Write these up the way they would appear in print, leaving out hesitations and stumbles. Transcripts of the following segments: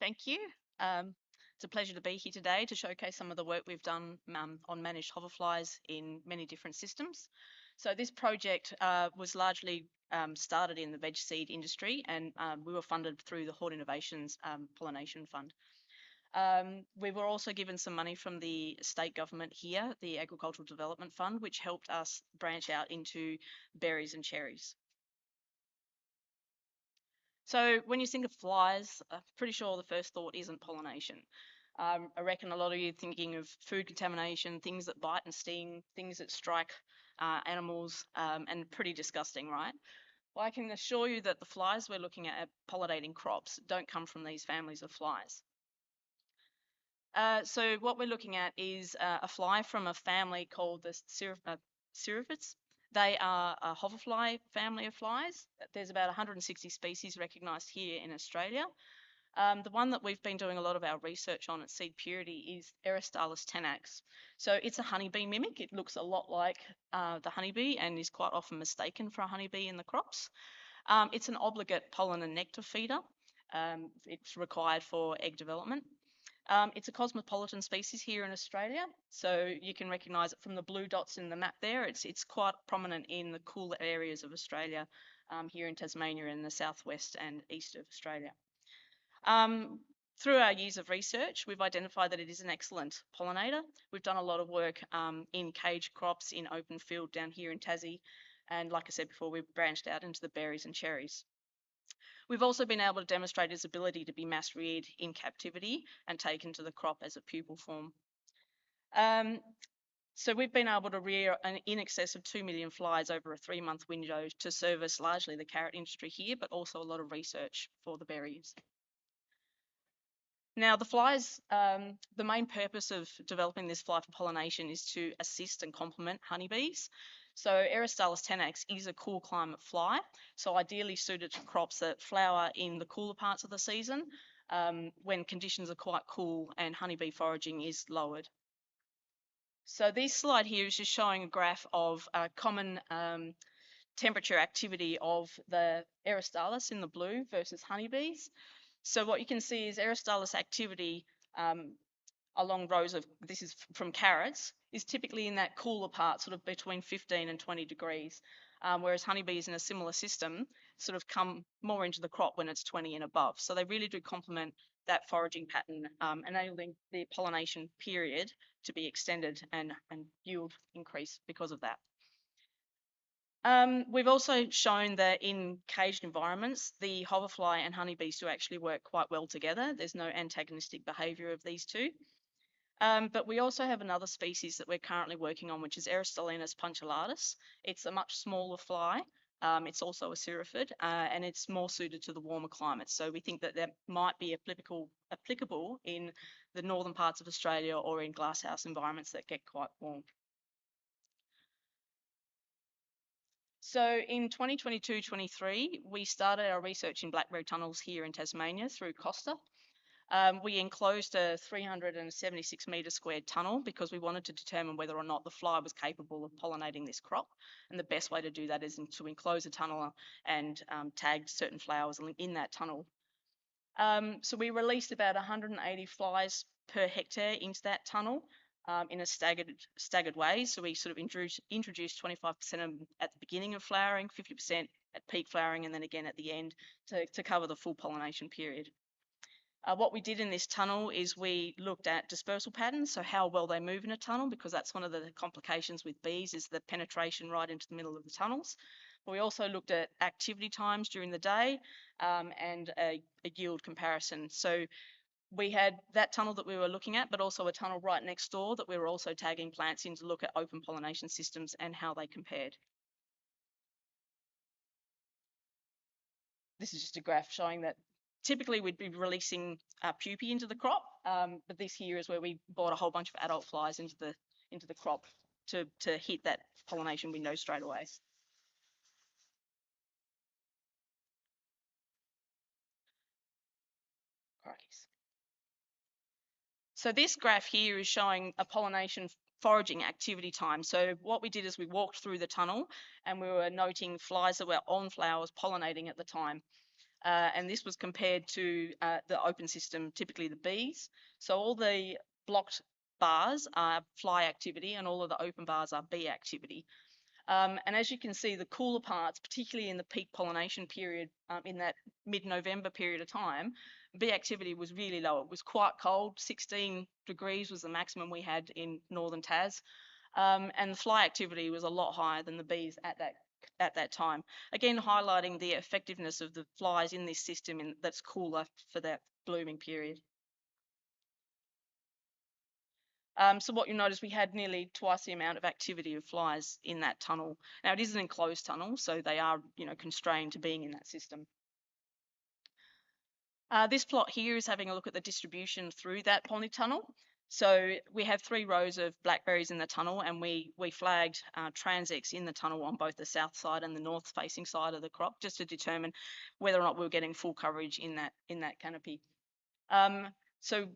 Thank you. It's a pleasure to be here today to showcase some of the work we've done on managed hoverflies in many different systems. So this project was largely started in the veg seed industry, and we were funded through the Hort Innovations Pollination Fund. We were also given some money from the state government here, the Agricultural Development Fund, which helped us branch out into berries and cherries. So when you think of flies, I'm pretty sure the first thought isn't pollination. I reckon a lot of you are thinking of food contamination, things that bite and sting, things that strike animals, and pretty disgusting, right? Well, I can assure you that the flies we're looking at pollinating crops don't come from these families of flies. So what we're looking at is a fly from a family called the Syruphids. They are a hoverfly family of flies. There's about 160 species recognised here in Australia. The one that we've been doing a lot of our research on at Seed Purity is Eristalis tenax. So it's a honeybee mimic. It looks a lot like the honeybee and is quite often mistaken for a honeybee in the crops. It's an obligate pollen and nectar feeder. It's required for egg development. It's a cosmopolitan species here in Australia, so you can recognise it from the blue dots in the map there. It's quite prominent in the cooler areas of Australia, here in Tasmania and the southwest and east of Australia. Through our years of research, we've identified that it is an excellent pollinator. We've done a lot of work in cage crops, in open field down here in Tassie, and like I said before, we've branched out into the berries and cherries. We've also been able to demonstrate its ability to be mass reared in captivity and taken to the crop as a pupal form. So we've been able to rear in excess of 2 million flies over a 3-month window to service largely the carrot industry here, but also a lot of research for the berries. Now the flies, the main purpose of developing this fly for pollination is to assist and complement honeybees. So Eristalis tenax is a cool climate fly, so ideally suited to crops that flower in the cooler parts of the season, when conditions are quite cool and honeybee foraging is lowered. So this slide here is just showing a graph of common temperature activity of the Eristalis in the blue versus honeybees. So what you can see is Eristalis activity along rows of, this is from carrots, is typically in that cooler part, sort of between 15 and 20 degrees, whereas honeybees in a similar system sort of come more into the crop when it's 20 and above. So they really do complement that foraging pattern, enabling the pollination period to be extended and yield increase because of that. We've also shown that in caged environments, the hoverfly and honeybees do actually work quite well together. There's no antagonistic behaviour of these two. But we also have another species that we're currently working on, which is Eristalinus punculatus. It's a much smaller fly. It's also a syrophid, and it's more suited to the warmer climates. So we think that that might be applicable in the northern parts of Australia or in glasshouse environments that get quite warm. So in 2022-23, we started our research in blackberry tunnels here in Tasmania through Costa. We enclosed a 376 metre squared tunnel because we wanted to determine whether or not the fly was capable of pollinating this crop. And the best way to do that is to enclose a tunnel and tag certain flowers in that tunnel. So we released about 180 flies per hectare into that tunnel in a staggered way. So we sort of introduced 25% at the beginning of flowering, 50% at peak flowering, and then again at the end to cover the full pollination period. What we did in this tunnel is we looked at dispersal patterns, so how well they move in a tunnel, because that's one of the complications with bees is the penetration right into the middle of the tunnels. But we also looked at activity times during the day and a yield comparison. So we had that tunnel that we were looking at, but also a tunnel right next door that we were also tagging plants in to look at open pollination systems and how they compared. This is just a graph showing that typically we'd be releasing pupae into the crop, but this here is where we brought a whole bunch of adult flies into the crop to hit that pollination window straight away. So this graph here is showing a pollination foraging activity time. So what we did is we walked through the tunnel and we were noting flies that were on flowers pollinating at the time. and this was compared to the open system, typically the bees. So all the blocked bars are fly activity and all of the open bars are bee activity. And as you can see, the cooler parts, particularly in the peak pollination period, in that mid-November period of time, bee activity was really low. It was quite cold. 16 degrees was the maximum we had in northern Tas. And the fly activity was a lot higher than the bees at that time. Again, highlighting the effectiveness of the flies in this system that's cooler for that blooming period. So what you'll notice, we had nearly twice the amount of activity of flies in that tunnel. Now it is an enclosed tunnel, so they are, constrained to being in that system. This plot here is having a look at the distribution through that polytunnel. So we have 3 rows of blackberries in the tunnel, and we flagged transects in the tunnel on both the south side and the north facing side of the crop, just to determine whether or not we were getting full coverage in that canopy. So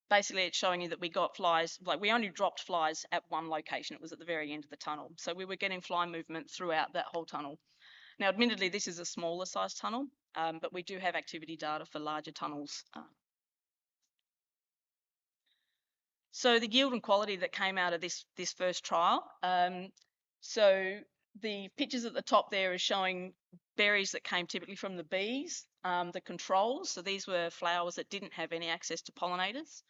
basically it's showing you that we got flies, like we only dropped flies at one location. It was at the very end of the tunnel. So we were getting fly movement throughout that whole tunnel. Now, admittedly, this is a smaller size tunnel, but we do have activity data for larger tunnels. So the yield and quality that came out of this first trial. So the pictures at the top there is showing berries that came typically from the bees, the controls. So these were flowers that didn't have any access to pollinators.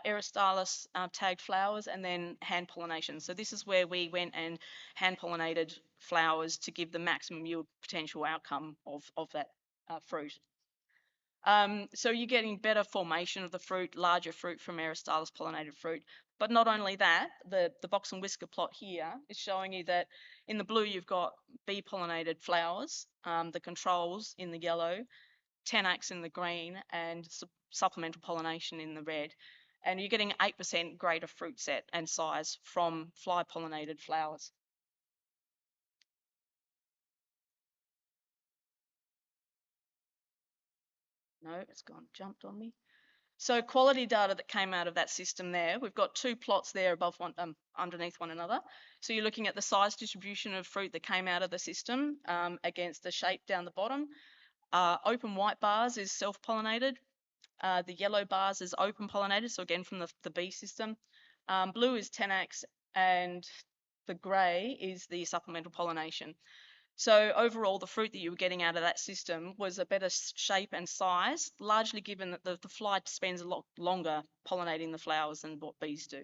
Aristalis tagged flowers, and then hand pollination. So this is where we went and hand pollinated flowers to give the maximum yield potential outcome of that fruit. So you're getting better formation of the fruit, larger fruit from Aristalis pollinated fruit. But not only that, the box and whisker plot here is showing you that in the blue you've got bee pollinated flowers, the controls in the yellow, tenax in the green, and supplemental pollination in the red. And you're getting 8% greater fruit set and size from fly pollinated flowers. No, it's gone, jumped on me. So quality data that came out of that system there, we've got 2 plots there above one, underneath one another. So you're looking at the size distribution of fruit that came out of the system against the shape down the bottom. Open white bars is self-pollinated. The yellow bars is open pollinated, so again from the bee system. Blue is tenax, and the grey is the supplemental pollination. So overall, the fruit that you were getting out of that system was a better shape and size, largely given that the fly spends a lot longer pollinating the flowers than what bees do.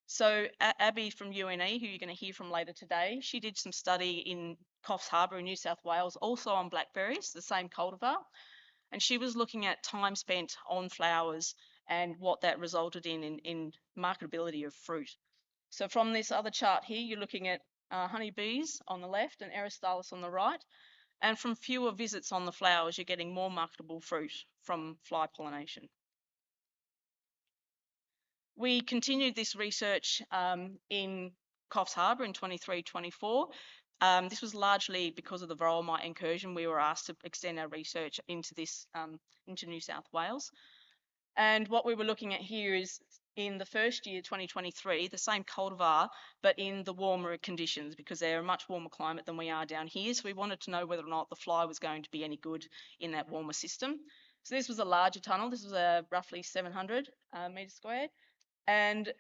So Abby from UNE, who you're going to hear from later today, she did some study in Coffs Harbour in New South Wales, also on blackberries, the same cultivar, and she was looking at time spent on flowers and what that resulted in marketability of fruit. So from this other chart here, you're looking at honeybees on the left and Aristalis on the right. And from fewer visits on the flowers, you're getting more marketable fruit from fly pollination. We continued this research in Coffs Harbour in 23-24. This was largely because of the varroa mite incursion. We were asked to extend our research into into New South Wales. And what we were looking at here is in the first year, 2023, the same cultivar, but in the warmer conditions, because they're a much warmer climate than we are down here. So we wanted to know whether or not the fly was going to be any good in that warmer system. So this was a larger tunnel. This was a roughly 700 metres squared. And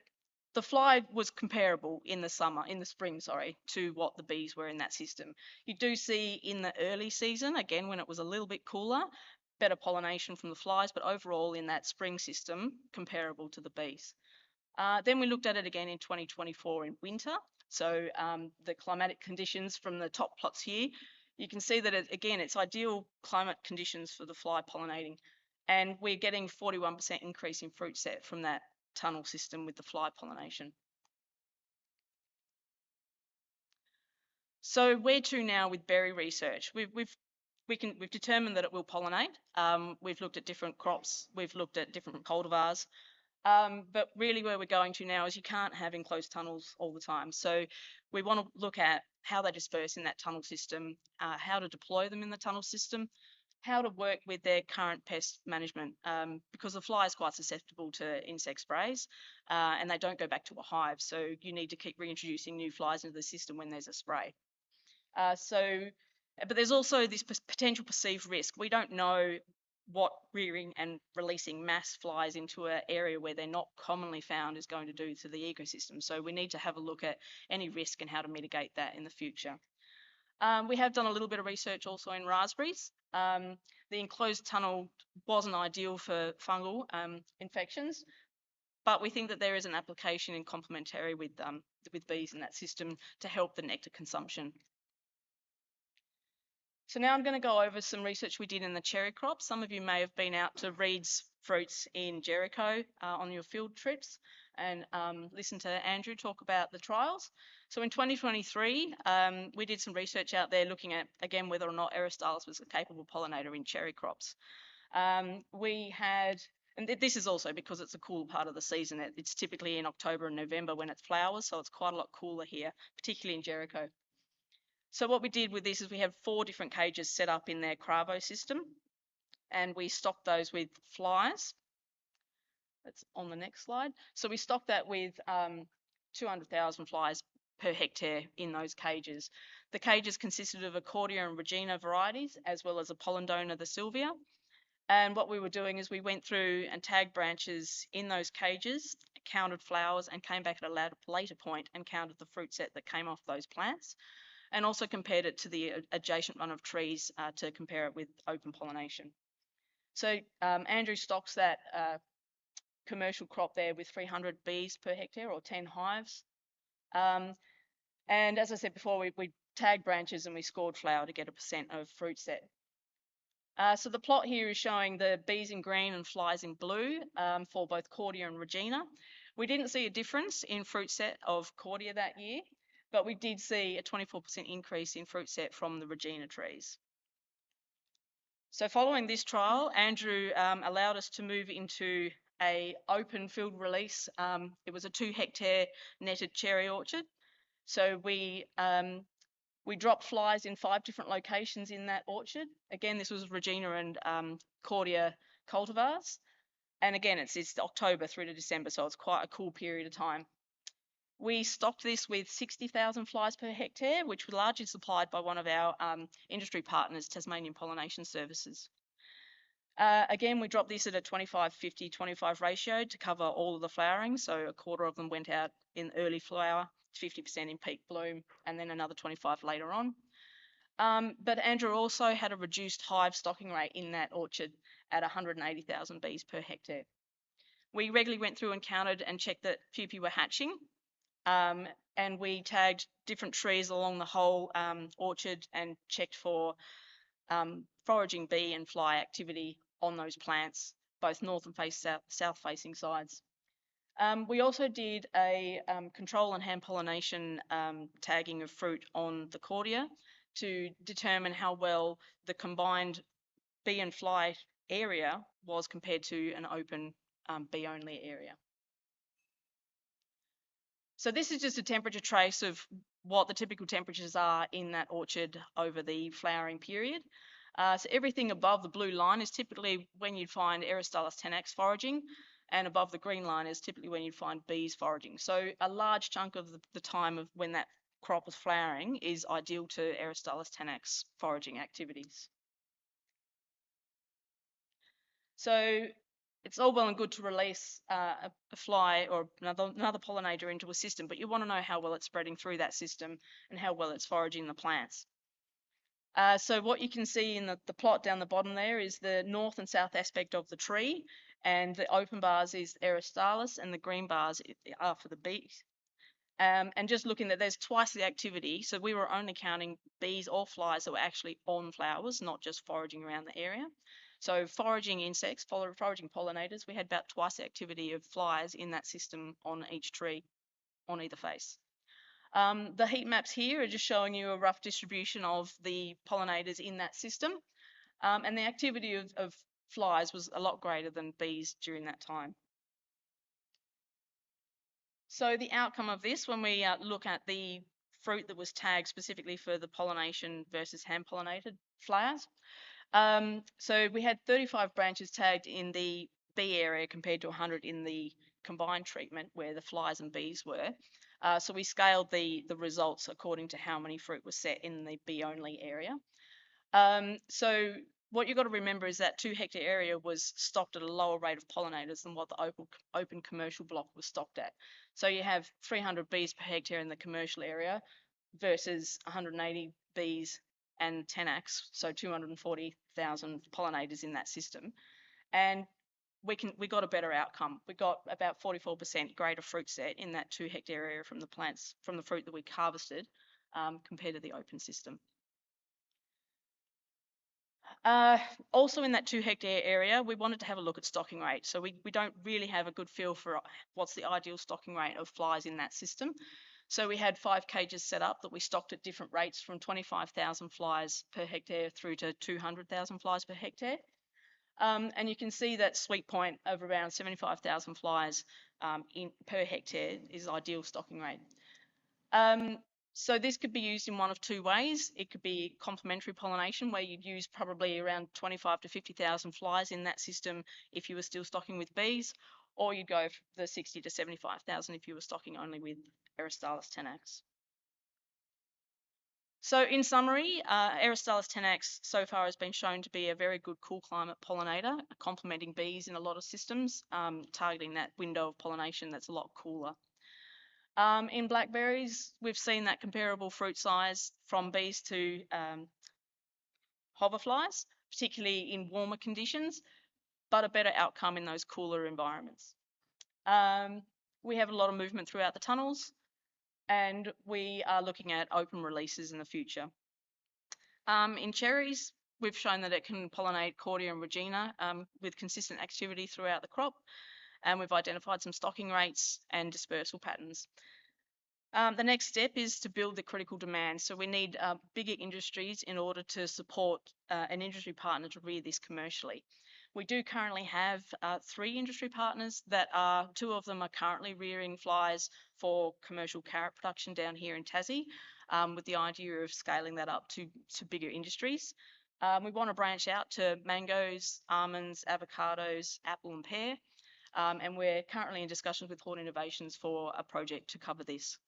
the fly was comparable in the spring, to what the bees were in that system. You do see in the early season, again, when it was a little bit cooler, better pollination from the flies, but overall in that spring system, comparable to the bees. Then we looked at it again in 2024 in winter. So the climatic conditions from the top plots here, you can see that it's ideal climate conditions for the fly pollinating. And we're getting 41% increase in fruit set from that tunnel system with the fly pollination. So where to now with berry research? We've determined that it will pollinate. We've looked at different crops. We've looked at different cultivars. But really where we're going to now is you can't have enclosed tunnels all the time. So we want to look at how they disperse in that tunnel system, how to deploy them in the tunnel system, how to work with their current pest management, because the fly is quite susceptible to insect sprays and they don't go back to a hive. So you need to keep reintroducing new flies into the system when there's a spray. So But there's also this potential perceived risk. We don't know what rearing and releasing mass flies into an area where they're not commonly found is going to do to the ecosystem. So we need to have a look at any risk and how to mitigate that in the future. We have done a little bit of research also in raspberries. The enclosed tunnel wasn't ideal for fungal infections, but we think that there is an application in complementary with bees in that system to help the nectar consumption. So now I'm going to go over some research we did in the cherry crop. Some of you may have been out to Reed's Fruits in Jericho on your field trips and listen to Andrew talk about the trials. So in 2023, we did some research out there looking at, again, whether or not Aristotelis was a capable pollinator in cherry crops. We had, and this is also because it's a cool part of the season. It's typically in October and November when it flowers, so it's quite a lot cooler here, particularly in Jericho. So what we did with this is we have 4 different cages set up in their Cravo system, and we stocked those with flies. That's on the next slide. So we stocked that with 200,000 flies per hectare in those cages. The cages consisted of Accordia and Regina varieties, as well as a pollen donor, the Sylvia. And what we were doing is we went through and tagged branches in those cages, counted flowers, and came back at a later point and counted the fruit set that came off those plants, and also compared it to the adjacent run of trees to compare it with open pollination. So Andrew stocks that commercial crop there with 300 bees per hectare, or 10 hives. And as I said before, we tagged branches and we scored flower to get a % of fruit set. So the plot here is showing the bees in green and flies in blue for both Cordia and Regina. We didn't see a difference in fruit set of Cordia that year, but we did see a 24% increase in fruit set from the Regina trees. So following this trial, Andrew allowed us to move into a open field release. It was a 2 hectare netted cherry orchard. So we dropped flies in 5 different locations in that orchard. Again, this was Regina and Cordia cultivars. And again, it's October through to December, so it's quite a cool period of time. We stocked this with 60,000 flies per hectare, which was largely supplied by one of our industry partners, Tasmanian Pollination Services. Again, we dropped this at a 25-50-25 ratio to cover all of the flowering. So a quarter of them went out in early flower, 50% in peak bloom, and then another 25 later on. But Andrew also had a reduced hive stocking rate in that orchard at 180,000 bees per hectare. We regularly went through and counted and checked that pupae were hatching. And we tagged different trees along the whole orchard and checked for foraging bee and fly activity on those plants, both north and south facing sides. We also did a control and hand pollination tagging of fruit on the Cordia to determine how well the combined bee and fly area was compared to an open bee only area. So this is just a temperature trace of what the typical temperatures are in that orchard over the flowering period. So everything above the blue line is typically when you'd find Aristotelis tenax foraging, and above the green line is typically when you'd find bees foraging. So a large chunk of the time of when that crop was flowering is ideal to Aristotelis tenax foraging activities. So it's all well and good to release a fly or another pollinator into a system, but you want to know how well it's spreading through that system and how well it's foraging the plants. So what you can see in the plot down the bottom there is the north and south aspect of the tree, and the open bars is Aristotelis and the green bars are for the bees. And just looking that there's twice the activity, so we were only counting bees or flies that were actually on flowers, not just foraging around the area. So foraging insects, foraging pollinators, we had about twice the activity of flies in that system on each tree, on either face. The heat maps here are just showing you a rough distribution of the pollinators in that system. And the activity of flies was a lot greater than bees during that time. So the outcome of this, when we look at the fruit that was tagged specifically for the pollination versus hand pollinated flowers, so we had 35 branches tagged in the bee area compared to 100 in the combined treatment where the flies and bees were. So we scaled the results according to how many fruit was set in the bee only area. So what you've got to remember is that 2 hectare area was stocked at a lower rate of pollinators than what the open commercial block was stocked at. So you have 300 bees per hectare in the commercial area versus 180 bees and 10x, so 240,000 pollinators in that system. And we got a better outcome. We got about 44% greater fruit set in that 2 hectare area from the fruit that we harvested, compared to the open system. Also in that 2 hectare area, we wanted to have a look at stocking rate. So we don't really have a good feel for what's the ideal stocking rate of flies in that system. So we had 5 cages set up that we stocked at different rates from 25,000 flies per hectare through to 200,000 flies per hectare. And you can see that sweet point of around 75,000 flies per hectare is ideal stocking rate. So this could be used in one of 2 ways. It could be complementary pollination, where you'd use probably around 25 to 50,000 flies in that system if you were still stocking with bees, or you'd go for the 60 to 75,000 if you were stocking only with Eristalis 10x. So in summary, Eristalis 10x so far has been shown to be a very good cool climate pollinator, complementing bees in a lot of systems, targeting that window of pollination that's a lot cooler. In blackberries, we've seen that comparable fruit size from bees to hoverflies, particularly in warmer conditions, but a better outcome in those cooler environments. We have a lot of movement throughout the tunnels, and we are looking at open releases in the future. In cherries, we've shown that it can pollinate Cordia and Regina with consistent activity throughout the crop, and we've identified some stocking rates and dispersal patterns. The next step is to build the critical demand. So we need bigger industries in order to support an industry partner to rear this commercially. We do currently have 3 industry partners that 2 of them are currently rearing flies for commercial carrot production down here in Tassie, with the idea of scaling that up to bigger industries. We want to branch out to mangoes, almonds, avocados, apple and pear, and we're currently in discussions with Hort Innovations for a project to cover this.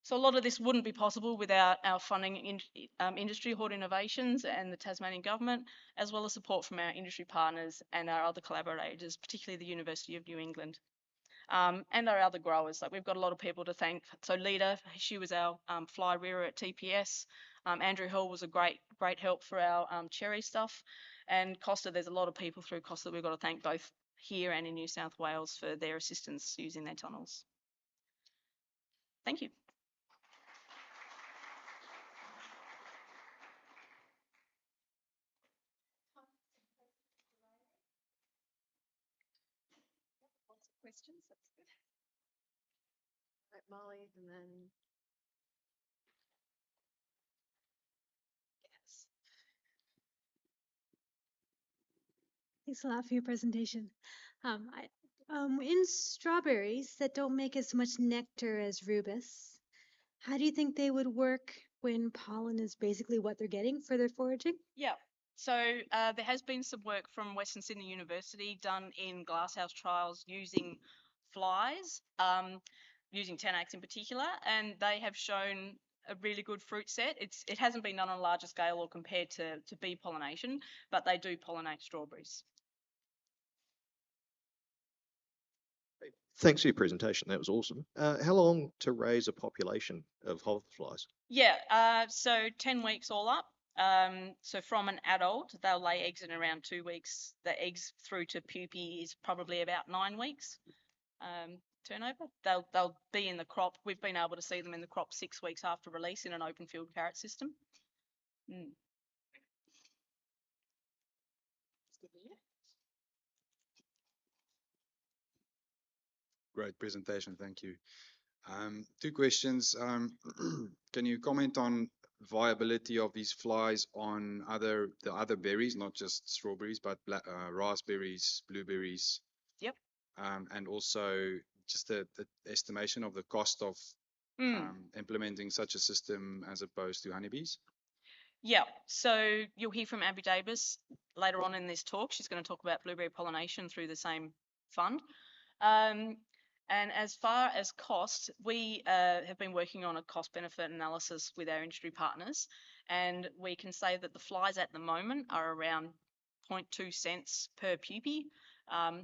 So a lot of this wouldn't be possible without our funding industry, Hort Innovations and the Tasmanian government, as well as support from our industry partners and our other collaborators, particularly the University of New England, and our other growers. Like, we've got a lot of people to thank. So Lita, she was our fly rearer at TPS. Andrew Hill was a great help for our cherry stuff. And Costa, there's a lot of people through Costa we've got to thank, both here and in New South Wales, for their assistance using their tunnels. Thank you. Questions? That's good. Right, Molly, and then Yes. Thanks a lot for your presentation. In strawberries that don't make as much nectar as rubus, how do you think they would work when pollen is basically what they're getting for their foraging? Yeah. So there has been some work from Western Sydney University done in glasshouse trials using flies, using 10x in particular, and they have shown a really good fruit set. It hasn't been done on a larger scale or compared to bee pollination, but they do pollinate strawberries. Thanks for your presentation. That was awesome. How long to raise a population of hoverflies? Yeah, so 10 weeks all up. So from an adult, they'll lay eggs in around 2 weeks. The eggs through to pupae is probably about 9 weeks turnover. They'll be in the crop. We've been able to see them in the crop 6 weeks after release in an open field carrot system. Great presentation, thank you. 2 questions. Can you comment on viability of these flies on the other berries, not just strawberries, but raspberries, blueberries? Yep. And also just the estimation of the cost of implementing such a system as opposed to honeybees? Yeah, so you'll hear from Abby Davis later on in this talk. She's going to talk about blueberry pollination through the same fund. And as far as cost, we have been working on a cost benefit analysis with our industry partners, And we can say that the flies at the moment are around 0.2 cents per pupae.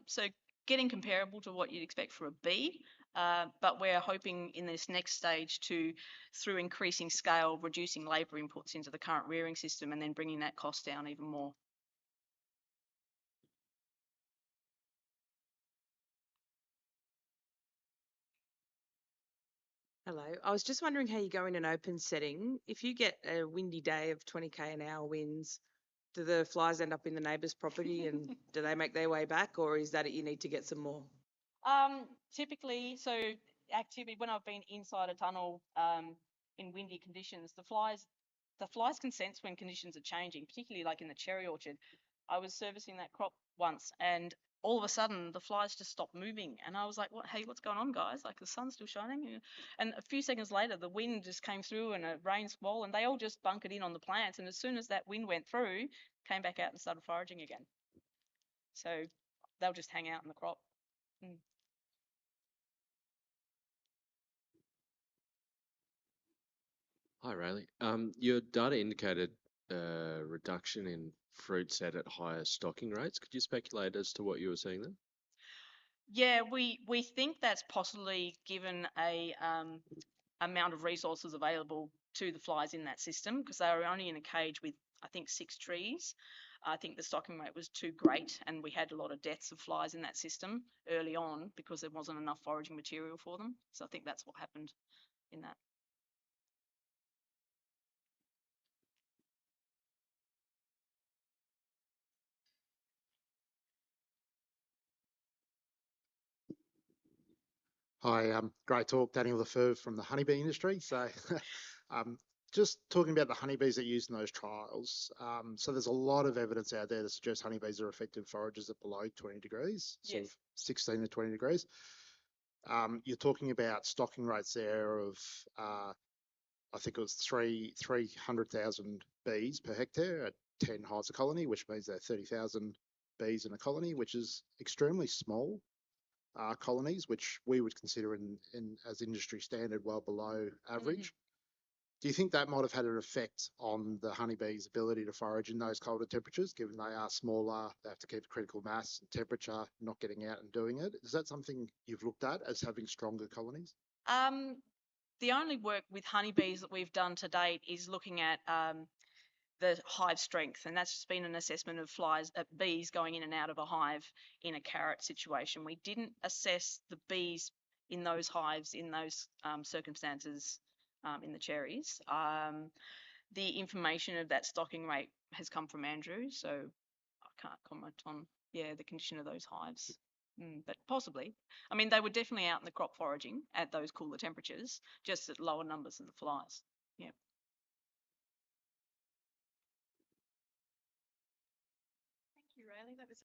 So getting comparable to what you'd expect for a bee, but we're hoping in this next stage to, through increasing scale, reducing labour inputs into the current rearing system and then bringing that cost down even more. Hello. I was just wondering how you go in an open setting. If you get a windy day of 20k an hour winds, do the flies end up in the neighbour's property and do they make their way back, or is that you need to get some more? Typically, so activity when I've been inside a tunnel in windy conditions, the flies can sense when conditions are changing, particularly like in the cherry orchard. I was servicing that crop once, and all of a sudden the flies just stopped moving, and I was like, "What? Hey, what's going on, guys? Like the sun's still shining." And a few seconds later, the wind just came through and a rain squall, and they all just bunkered in on the plants. And as soon as that wind went through, came back out and started foraging again. So they'll just hang out in the crop. Mm. Hi, Raylea. Your data indicated a reduction in fruit set at higher stocking rates. Could you speculate as to what you were seeing there? Yeah, we think that's possibly given a amount of resources available to the flies in that system, because they were only in a cage with, I think, 6 trees. I think the stocking rate was too great, and we had a lot of deaths of flies in that system early on because there wasn't enough foraging material for them. So I think that's what happened in that. Hi, great talk, Daniel Lefebvre from the honeybee industry. So, just talking about the honeybees that use in those trials. So there's a lot of evidence out there that suggests honeybees are effective foragers at below 20 degrees, sort Yes. of 16 to 20 degrees. You're talking about stocking rates there of, I think it was 300,000 bees per hectare at 10 hives a colony, which means there are 30,000 bees in a colony, which is extremely small. Colonies, which we would consider in as industry standard well below average. Do you think that might have had an effect on the honeybees' ability to forage in those colder temperatures, given they are smaller, they have to keep critical mass and temperature, not getting out and doing it? Is that something you've looked at as having stronger colonies? The only work with honeybees that we've done to date is looking at the hive strength, and that's just been an assessment of bees going in and out of a hive in a carrot situation. We didn't assess the bees in those hives in those circumstances in the cherries. The information of that stocking rate has come from Andrew, so I can't comment on the condition of those hives. But possibly. I mean, they were definitely out in the crop foraging at those cooler temperatures, just at lower numbers than the flies. Yeah. Thank you, Riley. That was